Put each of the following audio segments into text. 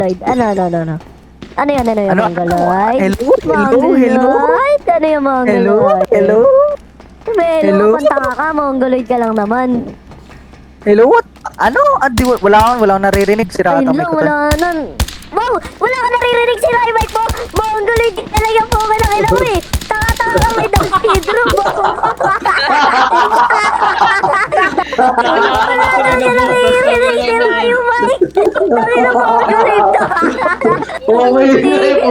Ano? Ano yan, yung Mongoloid? Hello? Mongoloid? Ano yung Mongoloid? Hello? Hello? Pantaka ka, Mongoloid ka lang naman. Hello, what? Ano? Wala akong naririnig. Sira ata Ayun may lang, kutan. wala na. Wow! Wala ka naririnig sila yung mic mo! Mongoloid talaga po ka ng ilaw eh! Taka-taka ka may Down syndrome mo! Wala na sila naririnig sila yung mic! Sabi na Mongoloid to! Puro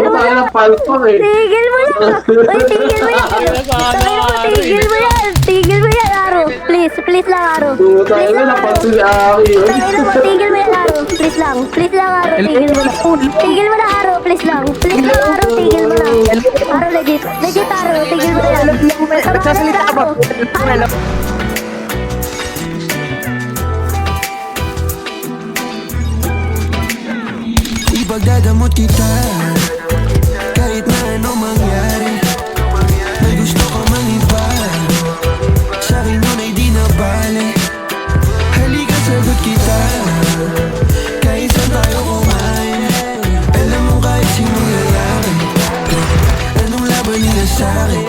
tayo ng palpang eh. Tigil mo yan! Uy, tigil mo yan! Sabi mo, tigil mo yan! Tigil mo yan, Aro! Please lang, Aro! Puro tayo na napansin si Aki yun. Sabi mo, tigil mo yan, Aro! Please lang, Aro! Tigil mo na! Tigil mo na, Aro! Please lang, Aro! Tigil mo na! Aro, legit, Aro! Tigil mo na yan! Nagsasalita ka ba? Hello? Ipagdadamot kita kahit na ano mangyari. May gusto ka mang iba, sa'kin yun ay di na bale. Halika sagot kita kahit saan tayo kumain. Alam mo kahit sinong lalaki, anong laban nila sa'kin.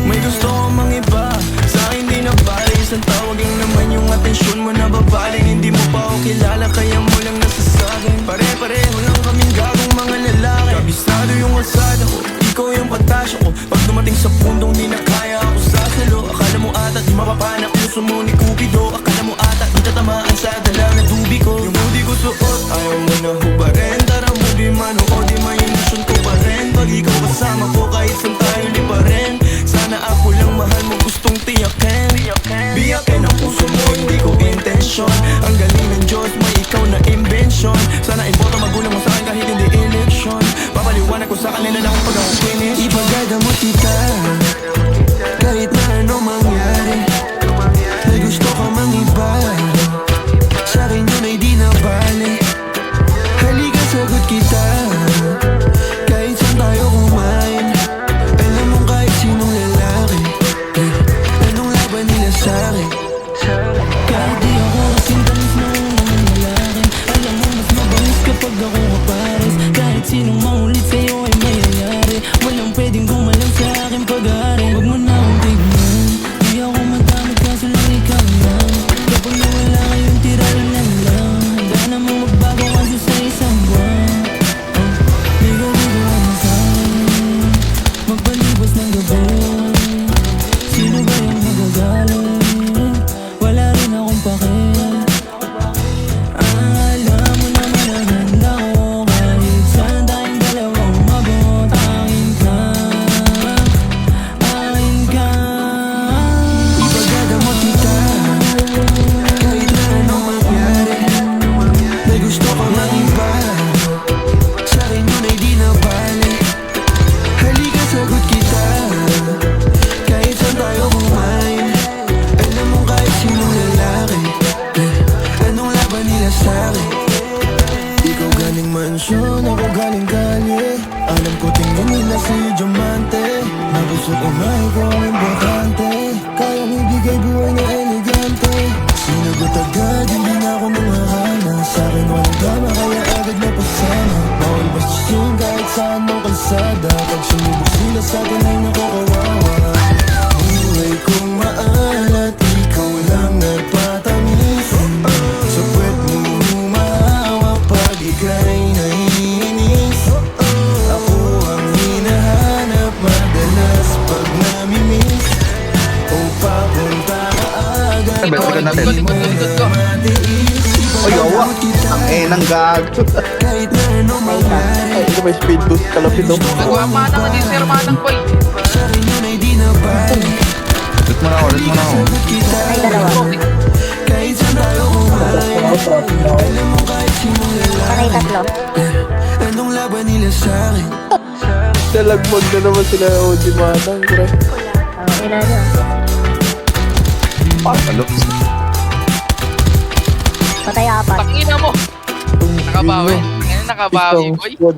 May gusto ka mang iba, sa'kin di na bale. Isang tawag lang naman yung atensyon mo na babali. Hindi mo pa ako kilala kaya mo lang nasasakin. Pare-pareho lang kaming gagong mga lalaki. Kabisado yung alsada ko, ikaw yung patasyo ko. Pag dumating sa pundong di na kaya ako sasalo. Akala mo ata di mapapana uso mo ni Cupido. Akala mo ata di tatamaan sa dala na tubi ko. Yung hoodie ko suot, ayaw mo na hubarin. Tara mo di manood, di may ilusyon ko pa rin. Pag ikaw kasama ko kahit saan tayo lipa rin. Sana ako lang mahal mo gustong tiyakin. Biyakin ang puso mo, hindi ko intensyon. Ang galing ng Diyos, may ikaw na invention. Sana imboto magulang mo sa'kin kahit hindi eleksyon. Papaliwanag ko sa kanila na kung pag ako finish. Ipagdadamot kita kahit na ano mangyari. May gusto ka mang iba, sa'kin yun ay di na bale. Halika sagot kita kahit saan tayo kumain. Alam mo kahit sinong lalaki, anong laban nila sa'kin. Kahit di ako kasing tamis na unang lalaki, alam mo mas mabangis kapag ako kapares. Kahit sinong maulit sa'yo ay mayayari. Walang pwedeng gumalang sa'kin pag-aari. Huwag mo na akong tignan, di ako madamit kaso lang ikaw lang. Kapag nawala kayong tira lang. Handa namang magbago kaso sa isang buwan. Ligaw-ligaw ano sa'kin, magpalibas ng gabi. Sino ba yung magagaling? Wala rin akong pake. Alam mo naman ang handa ko kahit saan tayong dalawang umabot. Akin ka. Ipagdadamot kita kahit na ano mangyari. May gusto ka mang iba, sa'kin yun ay di na bale. Halika sagot kita kahit saan tayo kumain. Alam mo kahit sinong lalaki, anong laban nila sa'kin. Ikaw galing mansyon, ako galing kalye. Alam ko tingin nila si Diamante. Nagusto ko na ikaw ang importante. Kayang ibigay buhay na elegante. Sinagot agad, hindi na ako mangahana. Sa'kin walang drama, kaya agad na pasama. Bawal bastusin kahit saan ng kalsada. Pag sumubok sila sa'kin ay nakakawawa. Buhay kong maalat, ikaw lang nagpatamis. Sa puwet mo humahawak pag ika'y naiinis. Ako ang hinahanap madalas pag namimiss. O papunta ka agad, Balikan natin. di mo na matiis. Ay, awa. Ang enang gag. Kahit na ano mangyari, Ito may speed boost kalapit oh. Nagawa pa naman din sir manang boy. sa'kin yun ay di na bale. Ulit mo na ako. Sagot kita kahit saan tayo kumain. Alam mo kahit sinong Panay lalaki, tatlo. anong laban nila sa'kin. Nalagbag na naman sila OG Manang. Pre. Ina nyo. Palo. Patay apat. Tangina mo. Nakabawi. Tangina nakabawi boy. Squad.